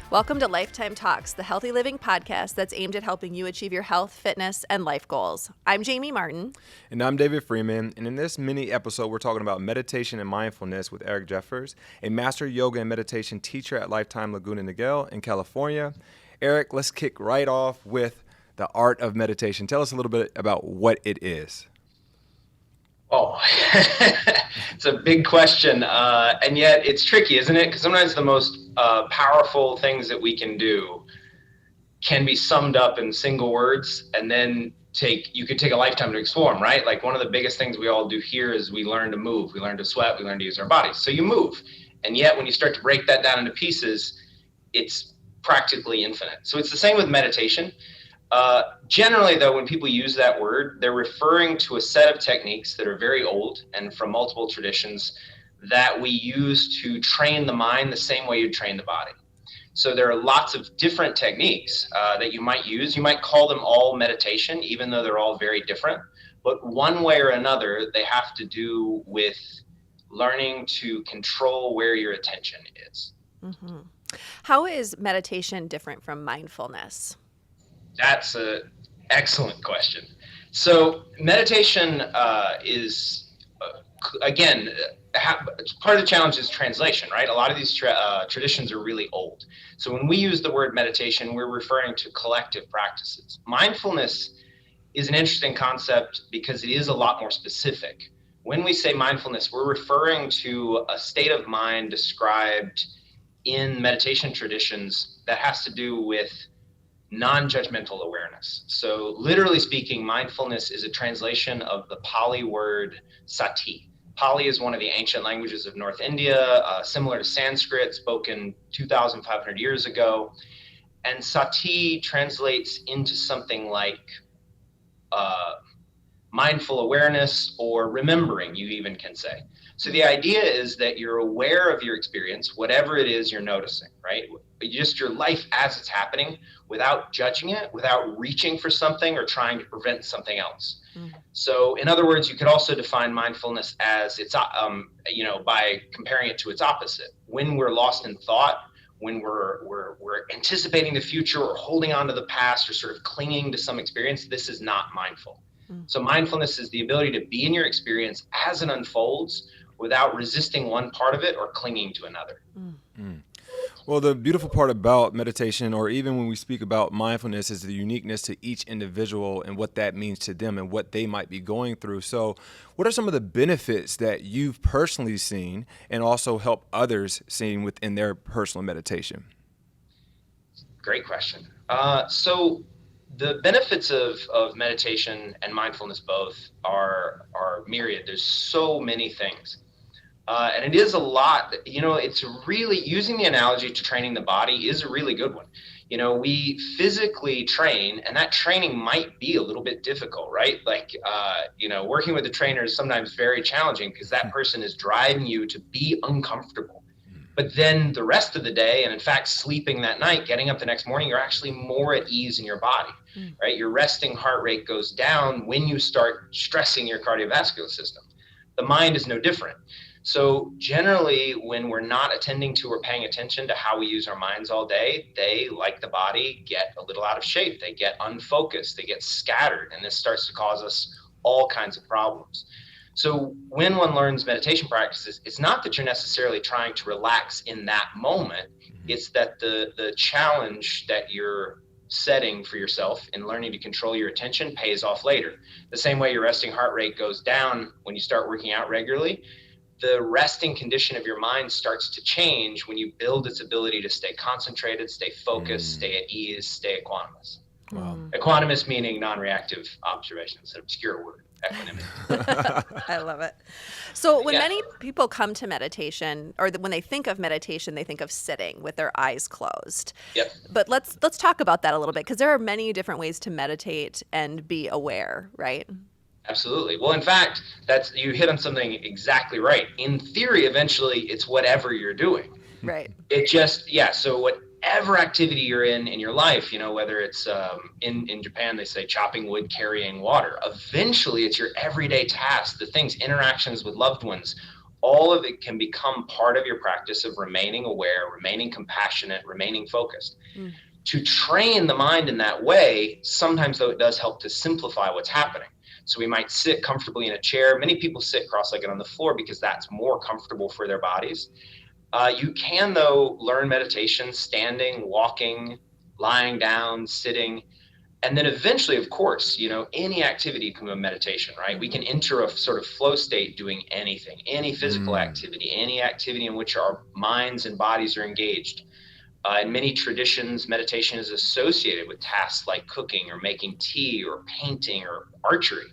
Welcome to Lifetime Talks, the healthy living podcast that's aimed at helping you achieve your health, fitness, and life goals. I'm Jamie Martin. And I'm David Freeman. And in this mini episode, we're talking about meditation and mindfulness with Eric Jeffers, a master yoga and meditation teacher at Lifetime Laguna Niguel in California. Eric, let's kick right off with the art of meditation. Tell us a little bit about what it is. Oh, it's a big question, and yet it's tricky, isn't it? Because sometimes the most powerful things that we can do can be summed up in single words, and then you could take a lifetime to explore them, right? Like one of the biggest things we all do here is we learn to move, we learn to sweat, we learn to use our bodies. So you move, and yet when you start to break that down into pieces, it's practically infinite. So it's the same with meditation. Generally, though, when people use that word, they're referring to a set of techniques that are very old and from multiple traditions that we use to train the mind the same way you train the body. So there are lots of different techniques that you might use. You might call them all meditation, even though they're all very different. But one way or another, they have to do with learning to control where your attention is. Mm-hmm. How is meditation different from mindfulness? That's an excellent question. So meditation is, again, part of the challenge is translation, right? A lot of these traditions are really old. So when we use the word meditation, we're referring to collective practices. Mindfulness is an interesting concept because it is a lot more specific. When we say mindfulness, we're referring to a state of mind described in meditation traditions that has to do with non-judgmental awareness. So literally speaking, mindfulness is a translation of the Pali word sati. Pali is one of the ancient languages of North India, similar to Sanskrit, spoken 2,500 years ago. And sati translates into something like mindful awareness or remembering, you even can say. So the idea is that you're aware of your experience, whatever it is you're noticing, right? Just your life as it's happening without judging it, without reaching for something or trying to prevent something else. Mm-hmm. So in other words, you could also define mindfulness as it's, by comparing it to its opposite. When we're lost in thought, when we're anticipating the future or holding on to the past or sort of clinging to some experience, this is not mindful. Mm-hmm. So mindfulness is the ability to be in your experience as it unfolds without resisting one part of it or clinging to another. Mm. Well, the beautiful part about meditation, or even when we speak about mindfulness, is the uniqueness to each individual and what that means to them and what they might be going through. So what are some of the benefits that you've personally seen and also help others see within their personal meditation? Great question. So the benefits of meditation and mindfulness both are myriad. There's so many things. And it is a lot, it's really, using the analogy to training the body is a really good one. We physically train, and that training might be a little bit difficult, right? Like, working with a trainer is sometimes very challenging because that person is driving you to be uncomfortable. But then the rest of the day, and in fact, sleeping that night, getting up the next morning, you're actually more at ease in your body, right? Your resting heart rate goes down when you start stressing your cardiovascular system. The mind is no different. So generally, when we're not attending to or paying attention to how we use our minds all day, they, like the body, get a little out of shape. They get unfocused. They get scattered. And this starts to cause us all kinds of problems. So when one learns meditation practices, it's not that you're necessarily trying to relax in that moment. It's that the challenge that you're setting for yourself in learning to control your attention pays off later. The same way your resting heart rate goes down when you start working out regularly, the resting condition of your mind starts to change when you build its ability to stay concentrated, stay focused, stay at ease, stay equanimous. Wow. Equanimous meaning non-reactive observation. It's an obscure word. Equanimity. I love it. So when many people come to meditation, or when they think of meditation, they think of sitting with their eyes closed. Yep. But let's talk about that a little bit, because there are many different ways to meditate and be aware, right? Absolutely. Well, in fact, you hit on something exactly right. In theory, eventually, it's whatever you're doing. Right. It just, so whatever activity you're in your life, whether it's in Japan, they say chopping wood, carrying water. Eventually, it's your everyday tasks, the things, interactions with loved ones, all of it can become part of your practice of remaining aware, remaining compassionate, remaining focused. Mm. To train the mind in that way, sometimes though it does help to simplify what's happening. So we might sit comfortably in a chair. Many people sit cross-legged on the floor because that's more comfortable for their bodies. You can, though, learn meditation standing, walking, lying down, sitting. And then eventually, of course, any activity can be a meditation, right? We can enter a sort of flow state doing anything, any physical activity, any activity in which our minds and bodies are engaged. In many traditions, meditation is associated with tasks like cooking or making tea or painting or archery.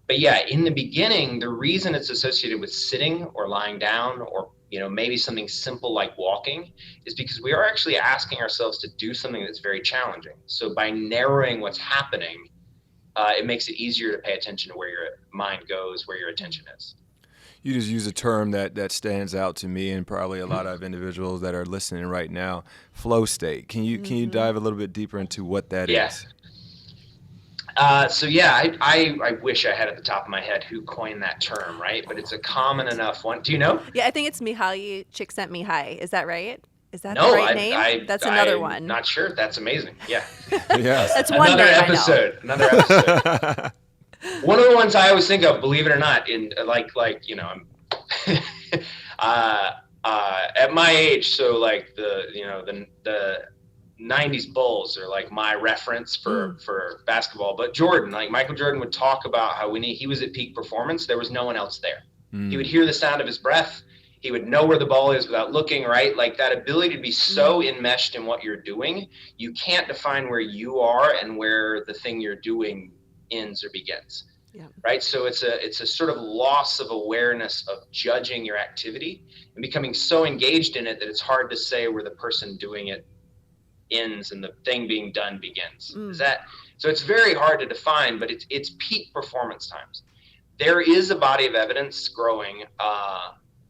But yeah, in the beginning, the reason it's associated with sitting or lying down or maybe something simple like walking is because we are actually asking ourselves to do something that's very challenging. So by narrowing what's happening, it makes it easier to pay attention to where your mind goes, where your attention is. You just use a term that stands out to me and probably a lot of individuals that are listening right now. Flow state. Can you dive a little bit deeper into what that Yeah. is? So yeah, I wish I had at the top of my head who coined that term, right? But it's a common enough one. Do you know? Yeah, I think it's Mihaly Csikszentmihalyi. Is that right? Is that the No, right name? That's another I'm one. not sure. That's amazing. Yeah. Yes. That's one Another name episode. Another episode. One of the ones I always think of, believe it or not, in I'm at my age, so like the 90s Bulls are like my reference for basketball. But Jordan, like Michael Jordan would talk about how when he was at peak performance, there was no one else there. He would hear the sound of his breath. He would know where the ball is without looking, right? Like that ability to be so enmeshed in what you're doing, you can't define where you are and where the thing you're doing ends or begins. Yeah. Right. So it's a sort of loss of awareness of judging your activity and becoming so engaged in it that it's hard to say where the person doing it ends and the thing being done begins. So it's very hard to define, but it's peak performance times. There is a body of evidence growing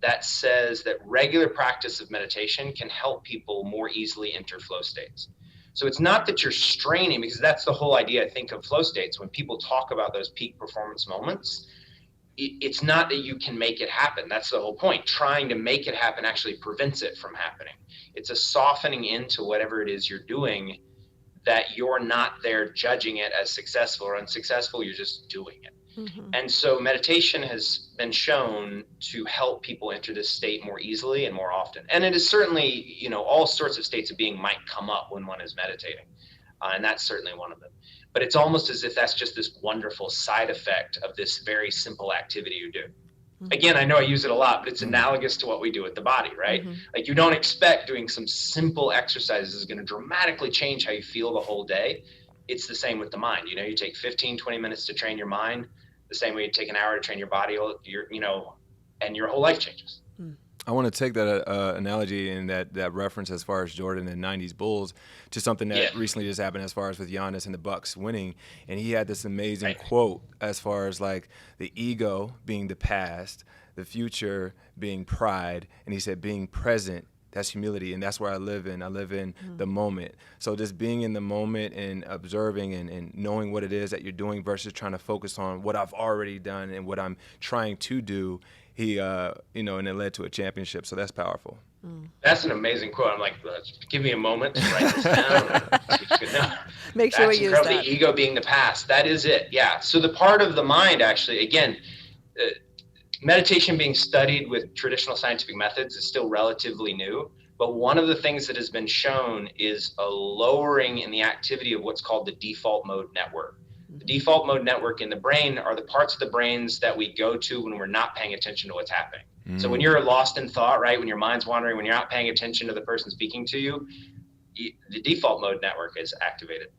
that says that regular practice of meditation can help people more easily enter flow states. So it's not that you're straining, because that's the whole idea, I think, of flow states. When people talk about those peak performance moments, it's not that you can make it happen. That's the whole point. Trying to make it happen actually prevents it from happening. It's a softening into whatever it is you're doing, that you're not there judging it as successful or unsuccessful. You're just doing it. And so meditation has been shown to help people enter this state more easily and more often. And it is certainly, all sorts of states of being might come up when one is meditating. And that's certainly one of them. But it's almost as if that's just this wonderful side effect of this very simple activity you do. Again, I know I use it a lot, but it's analogous to what we do with the body, right? Like you don't expect doing some simple exercises is going to dramatically change how you feel the whole day. It's the same with the mind. You take 15, 20 minutes to train your mind, the same way you take an hour to train your body, and your whole life changes. I want to take that analogy and that reference as far as Jordan and 90s Bulls to something that recently just happened as far as with Giannis and the Bucks winning. And he had this amazing quote as far as like the ego being the past, the future being pride. And he said being present, that's humility, and that's where I live in. I live in the moment. So just being in the moment and observing and knowing what it is that you're doing versus trying to focus on what I've already done and what I'm trying to do, and it led to a championship. So that's powerful. That's an amazing quote. I'm like, give me a moment to write this down. Make sure we use that. The ego being the past. That is it. Yeah. So the part of the mind, actually, again, meditation being studied with traditional scientific methods is still relatively new, but one of the things that has been shown is a lowering in the activity of what's called the default mode network. The default mode network in the brain are the parts of the brains that we go to when we're not paying attention to what's happening. So when you're lost in thought, right, when your mind's wandering, when you're not paying attention to the person speaking to you, the default mode network is activated.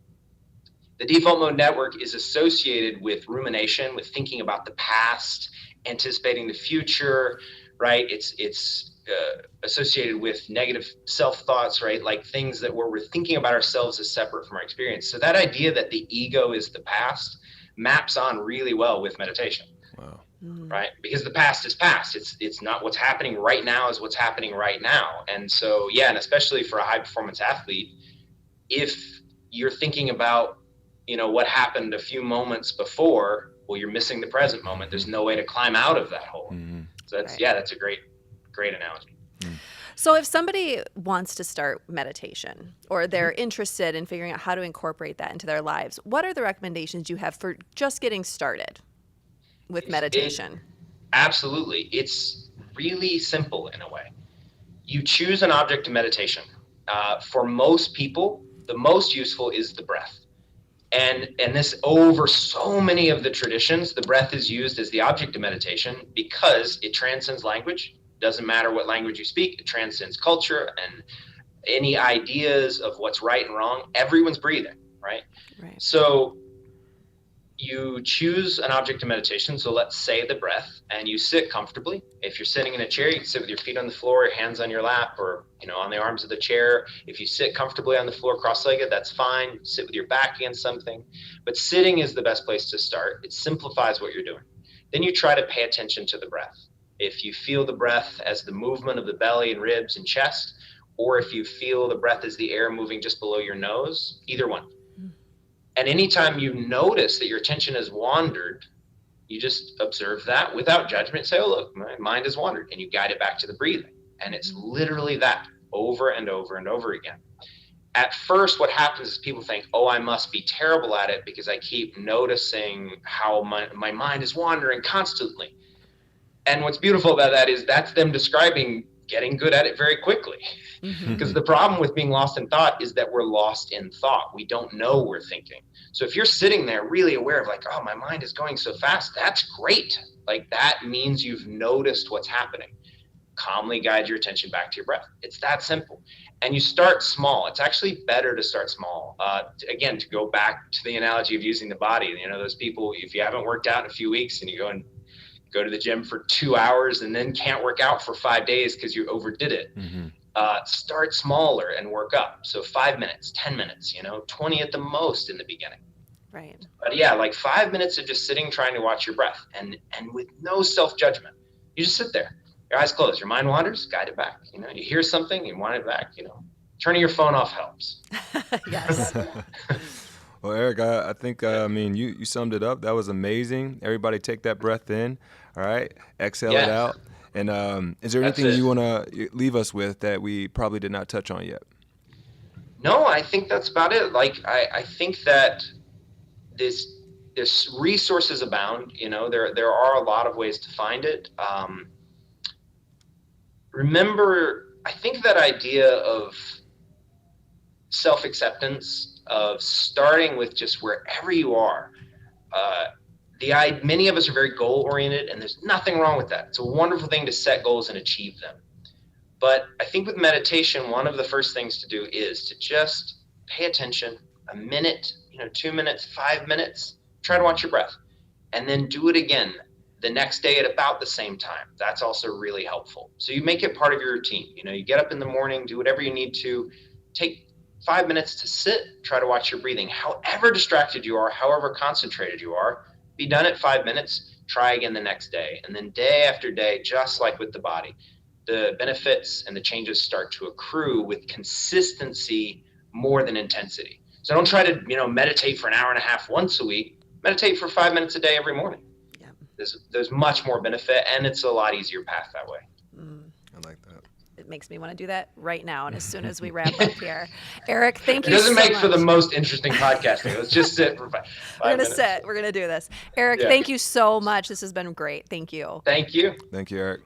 The default mode network is associated with rumination, with thinking about the past, anticipating the future, right? It's associated with negative self-thoughts, right? Like things that where we're thinking about ourselves as separate from our experience. So that idea that the ego is the past maps on really well with meditation. Wow. Right? Because the past is past. It's not what's happening right now is what's happening right now. And so, yeah, and especially for a high performance athlete, if you're thinking about, what happened a few moments before, well, you're missing the present moment. There's no way to climb out of that hole. So Right. that's a great analogy. So if somebody wants to start meditation or they're interested in figuring out how to incorporate that into their lives, what are the recommendations you have for just getting started with meditation? Absolutely. It's really simple in a way. You choose an object of meditation. For most people, the most useful is the breath. And this, over so many of the traditions, the breath is used as the object of meditation because it transcends language. Doesn't matter what language you speak, it transcends culture and any ideas of what's right and wrong. Everyone's breathing, right? Right. So you choose an object of meditation. So let's say the breath, and you sit comfortably. If you're sitting in a chair, you can sit with your feet on the floor, hands on your lap, or on the arms of the chair. If you sit comfortably on the floor cross-legged, that's fine. Sit with your back against something. But sitting is the best place to start. It simplifies what you're doing. Then you try to pay attention to the breath. If you feel the breath as the movement of the belly and ribs and chest, or if you feel the breath as the air moving just below your nose, either one. And anytime you notice that your attention has wandered, you just observe that without judgment. Say, oh, look, my mind has wandered. And you guide it back to the breathing. And it's literally that over and over and over again. At first, what happens is people think, oh, I must be terrible at it because I keep noticing how my mind is wandering constantly. And what's beautiful about that is that's them describing getting good at it very quickly. Because the problem with being lost in thought is that we're lost in thought. We don't know we're thinking. So if you're sitting there really aware of like, oh, my mind is going so fast, that's great. Like that means you've noticed what's happening. Calmly guide your attention back to your breath. It's that simple. And you start small. It's actually better to start small. Again, to go back to the analogy of using the body, those people, if you haven't worked out in a few weeks and you go to the gym for 2 hours and then can't work out for 5 days because you overdid it. Start smaller and work up. So 5 minutes, 10 minutes, 20 at the most in the beginning. Right. But yeah, like 5 minutes of just sitting, trying to watch your breath and with no self-judgment. You just sit there, your eyes closed, your mind wanders, guide it back. You hear something, you want it back, turning your phone off helps. Yes. Well, Eric, I think, you summed it up. That was amazing. Everybody take that breath in, all right? Exhale it out. And is there anything you want to leave us with that we probably did not touch on yet? No, I think that's about it. Like, I think that this resources abound. There are a lot of ways to find it. Remember, I think that idea of self-acceptance, of starting with just wherever you are. Many of us are very goal-oriented, and there's nothing wrong with that. It's a wonderful thing to set goals and achieve them. But I think with meditation, one of the first things to do is to just pay attention, a minute, 2 minutes, 5 minutes, try to watch your breath, and then do it again the next day at about the same time. That's also really helpful. So you make it part of your routine. You get up in the morning, do whatever you need to, take 5 minutes to sit, try to watch your breathing. However distracted you are, however concentrated you are, be done at 5 minutes, try again the next day. And then day after day, just like with the body, the benefits and the changes start to accrue with consistency more than intensity. So don't try to, meditate for an hour and a half once a week. Meditate for 5 minutes a day every morning. Yeah. There's much more benefit, and it's a lot easier path that way. I like that. It makes me want to do that right now. And as soon as we wrap up here, Eric, thank you so much. It doesn't make much for the most interesting podcasting. Let's just sit for 5 We're minutes. We're going to do this. Eric, thank you so much. This has been great. Thank you. Thank you. Thank you, Eric.